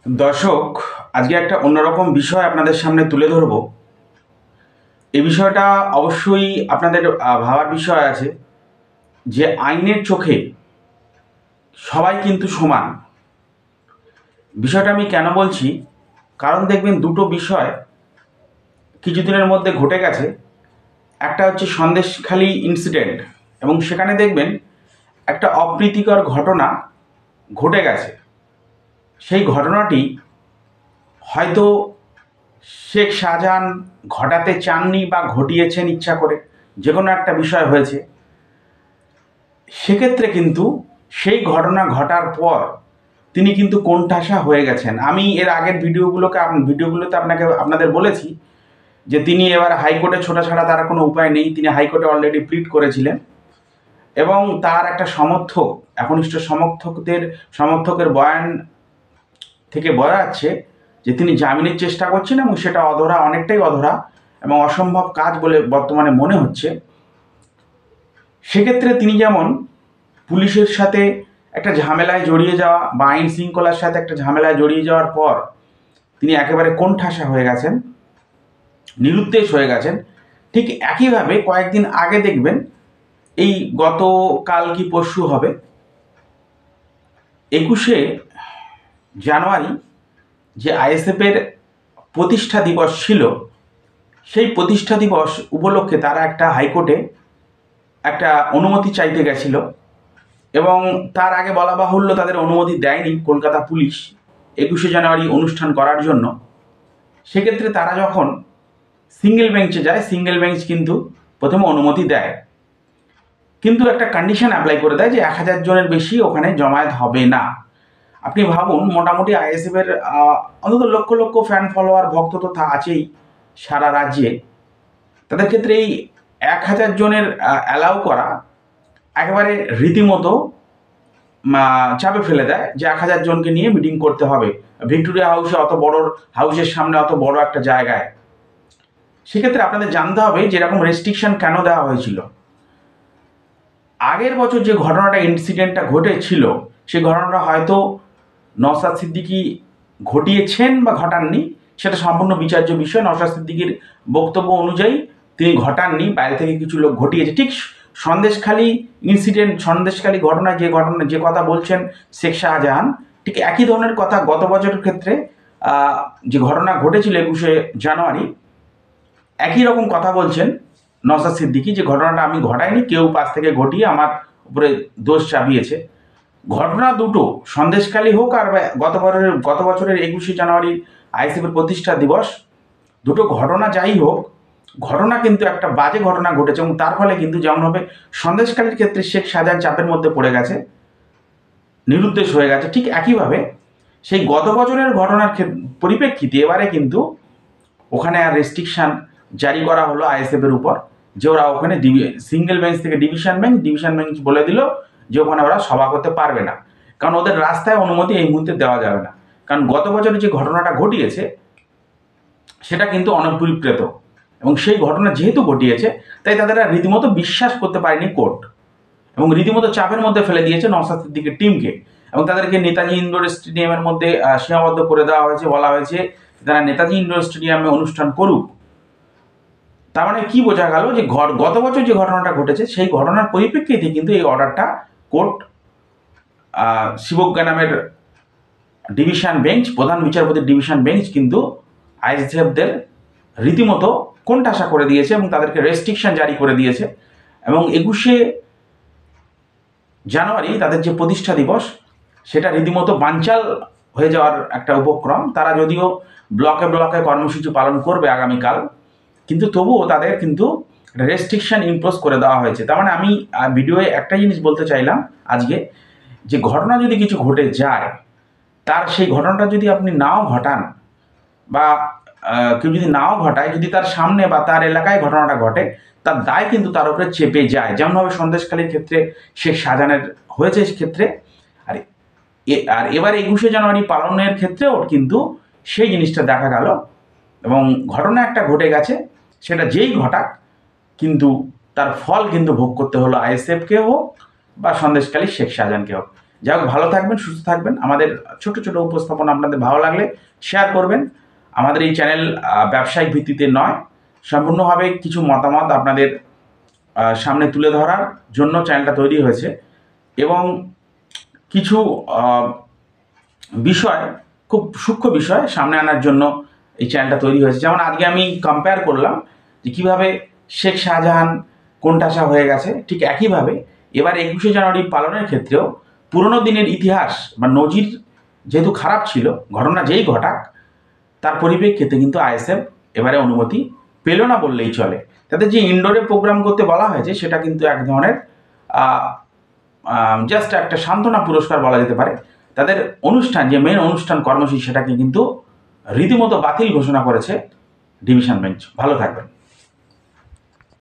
দর্শক, আজকে একটা অন্যরকম বিষয় আপনাদের সামনে তুলে ধরব। এই বিষয়টা অবশ্যই আপনাদের ভাবার বিষয় আছে যে আইনের চোখে সবাই কিন্তু সমান। বিষয়টা আমি কেন বলছি, কারণ দেখবেন দুটো বিষয় কিছুদিনের মধ্যে ঘটে গেছে। একটা হচ্ছে সন্দেশখালী ইনসিডেন্ট, এবং সেখানে দেখবেন একটা অপ্রীতিকর ঘটনা ঘটে গেছে। সেই ঘটনাটি হয়তো শেখ শাহজাহান ঘটাতে চাননি বা ঘটিয়েছেন ইচ্ছা করে, যে কোনো একটা বিষয় হয়েছে। সেক্ষেত্রে কিন্তু সেই ঘটনা ঘটার পর তিনি কিন্তু কোণঠাসা হয়ে গেছেন। আমি এর আগের ভিডিওগুলোতে আপনাদের বলেছি যে তিনি এবার হাইকোর্টে ছোটা ছাড়া তার কোনো উপায় নেই। তিনি হাইকোর্টে অলরেডি প্লিড করেছিলেন, এবং তার একটা একনিষ্ঠ সমর্থকের বয়ান থেকে বোঝা যাচ্ছে যে তিনি জামিনের চেষ্টা করছেন, এবং সেটা অনেকটাই অধরা এবং অসম্ভব কাজ বলে বর্তমানে মনে হচ্ছে। সেক্ষেত্রে তিনি যেমন পুলিশের সাথে একটা ঝামেলায় জড়িয়ে যাওয়া বা আইন শৃঙ্খলার সাথে একটা ঝামেলায় জড়িয়ে যাওয়ার পর তিনি একেবারে কোণঠাসা হয়ে গেছেন, নিরুদ্দেশ হয়ে গেছেন, ঠিক একইভাবে কয়েকদিন আগে দেখবেন, এই গতকাল কি পরশু হবে, 21শে জানুয়ারি যে আইএসএফের প্রতিষ্ঠা দিবস ছিল, সেই প্রতিষ্ঠা দিবস উপলক্ষে তারা একটা হাইকোর্টে একটা অনুমতি চাইতে গেছিল, এবং তার আগে বলা বাহুল্য তাদের অনুমতি দেয়নি কলকাতা পুলিশ 21শে জানুয়ারি অনুষ্ঠান করার জন্য। সেক্ষেত্রে তারা যখন সিঙ্গেল বেঞ্চে যায়, সিঙ্গেল বেঞ্চ কিন্তু প্রথমে অনুমতি দেয়, কিন্তু একটা কন্ডিশন অ্যাপ্লাই করে দেয় যে 1000 জনের বেশি ওখানে জমায়েত হবে না। আপনি ভাবুন, মোটামুটি আইএসএফের অন্তত লক্ষ লক্ষ ফ্যান ফলোয়ার ভক্ত তো আছেই সারা রাজ্যে। তাদের ক্ষেত্রে এই 1000 জনের অ্যালাউ করা একেবারে রীতিমতো চাপে ফেলে দেয় যে 1000 জনকে নিয়ে মিটিং করতে হবে ভিক্টোরিয়া হাউসে, অত বড় হাউসের সামনে, অত বড় একটা জায়গায়। সেক্ষেত্রে আপনাদের জানতে হবে যে এরকম রেস্ট্রিকশন কেন দেওয়া হয়েছিল। আগের বছর যে ইনসিডেন্টটা ঘটেছিল, সেই ঘটনাটা হয়তো নওশাদ সিদ্দিকী ঘটিয়েছেন বা ঘটাননি, সেটা সম্পূর্ণ বিচার্য বিষয়। নওশাদ সিদ্দিকীর বক্তব্য অনুযায়ী তিনি ঘটাননি, বাইরে থেকে কিছু লোক ঘটিয়েছে। ঠিক সন্দেশখালী ইনসিডেন্ট, সন্দেশখালী যে কথা বলছেন শেখ শাহজাহান, ঠিক একই ধরনের কথা গত বছরের ক্ষেত্রে যে ঘটনা ঘটেছিল 21শে জানুয়ারি, একই রকম কথা বলছেন নওশাদ সিদ্দিকী যে ঘটনাটা আমি ঘটাইনি, কেউ পাশ থেকে ঘটিয়ে আমার উপরে দোষ চাপিয়েছে। ঘটনা দুটো, সন্দেশখালী হোক আর গত বছরের 21শে জানুয়ারি আইএসএফের প্রতিষ্ঠা দিবস, দুটো ঘটনা যাই হোক, ঘটনা কিন্তু একটা বাজে ঘটনা ঘটেছে, এবং তার ফলে কিন্তু যেমনভাবে সন্দেশখালীর ক্ষেত্রে শেখ শাহজাহান চাপের মধ্যে পড়ে গেছে, নিরুদ্দেশ হয়ে গেছে, ঠিক একইভাবে সেই গত বছরের ঘটনার পরিপ্রেক্ষিতে এবারে কিন্তু ওখানে আর রেস্ট্রিকশন জারি করা হলো আইএসএফের উপর, যে ওরা ওখানে সিঙ্গেল বেঞ্চ থেকে ডিভিশন বেঞ্চ বলে দিল যে ওখানে ওরা সভা করতে পারবে না, কারণ ওদের রাস্তায় অনুমতি এই মুহূর্তে দেওয়া যাবে না। কারণ গত বছরে যে ঘটনাটা ঘটিয়েছে সেটা কিন্তু অনভিপ্রেত, এবং সেই ঘটনা যেহেতু ঘটিয়েছে তাই তাদের রীতিমতো বিশ্বাস করতে পারেনি কোর্ট, এবং রীতিমতো চাপের মধ্যে ফেলে দিয়েছে নওশাদ সিদ্দিকীর টিমকে, এবং তাদেরকে নেতাজি ইন্ডোর স্টেডিয়ামের মধ্যে সীমাবদ্ধ করে দেওয়া হয়েছে। বলা হয়েছে তারা নেতাজি ইন্ডোর স্টেডিয়ামে অনুষ্ঠান করুক। তার মানে কি বোঝা গেল যে গত বছর যে ঘটনাটা ঘটেছে সেই ঘটনার পরিপ্রেক্ষিতে কিন্তু এই অর্ডারটা কোর্ট শিবজ্ঞানামের ডিভিশন বেঞ্চ, প্রধান বিচারপতির ডিভিশন বেঞ্চ কিন্তু আইএসএফদের রীতিমতো কোণঠাসা করে দিয়েছে, এবং তাদেরকে রেস্ট্রিকশন জারি করে দিয়েছে। এবং 21শে জানুয়ারি তাদের যে প্রতিষ্ঠা দিবস, সেটা রীতিমতো বানচাল হয়ে যাওয়ার একটা উপক্রম। তারা যদিও ব্লকে ব্লকে কর্মসূচি পালন করবে আগামীকাল, কিন্তু তবুও তাদের কিন্তু রেস্ট্রিকশন ইম্পোজ করে দেওয়া হয়েছে। তার মানে আমি ভিডিওয়ে একটা জিনিস বলতে চাইলাম আজকে, যে ঘটনা যদি কিছু ঘটে যায়, তার সেই ঘটনাটা যদি আপনি নাও ঘটান, বা কেউ যদি নাও ঘটায়, যদি তার সামনে বা তার এলাকায় ঘটনাটা ঘটে, তার দায় কিন্তু তার উপরে চেপে যায়। যেমনভাবে সন্দেশখালীর ক্ষেত্রে শেখ শাহজাহানের হয়েছে ক্ষেত্রে, আর এবার 21শে জানুয়ারি পালনের ক্ষেত্রেও কিন্তু সেই জিনিসটা দেখা গেল, এবং ঘটনা একটা ঘটে গেছে, সেটা যেই ঘটাক কিন্তু তার ফল কিন্তু ভোগ করতে হলো আইএসএফকে হোক বা সন্দেশখালী শেখ শাহজাহানকে হোক। যাই হোক, ভালো থাকবেন, সুস্থ থাকবেন। আমাদের ছোট ছোট উপস্থাপনা আপনাদের ভালো লাগলে শেয়ার করবেন। আমাদের এই চ্যানেল ব্যবসায়িক ভিত্তিতে নয়, সম্পূর্ণভাবে কিছু মতামত আপনাদের সামনে তুলে ধরার জন্য চ্যানেলটা তৈরি হয়েছে, এবং কিছু বিষয়, খুব সূক্ষ্ম বিষয় সামনে আনার জন্য এই চ্যানেলটা তৈরি হয়েছে। যেমন আজকে আমি কম্পেয়ার করলাম যে কীভাবে শেখ শাহজাহান কোণঠাসা হয়ে গেছে, ঠিক একইভাবে এবার 21শে জানুয়ারি পালনের ক্ষেত্রেও পুরনো দিনের ইতিহাস বা নজির যেহেতু খারাপ ছিল, ঘটনা যেই ঘটাক তার পরিপ্রেক্ষিতে কিন্তু আইএসএফ এবারে অনুমতি পেল না বললেই চলে। তাদের যে ইনডোরে প্রোগ্রাম করতে বলা হয়েছে সেটা কিন্তু এক ধরনের জাস্ট একটা সান্ত্বনা পুরস্কার বলা যেতে পারে। তাদের অনুষ্ঠান, যে মেন অনুষ্ঠান কর্মসূচি, সেটাকে কিন্তু রীতিমতো বাতিল ঘোষণা করেছে ডিভিশন বেঞ্চ। ভালো থাকবেন।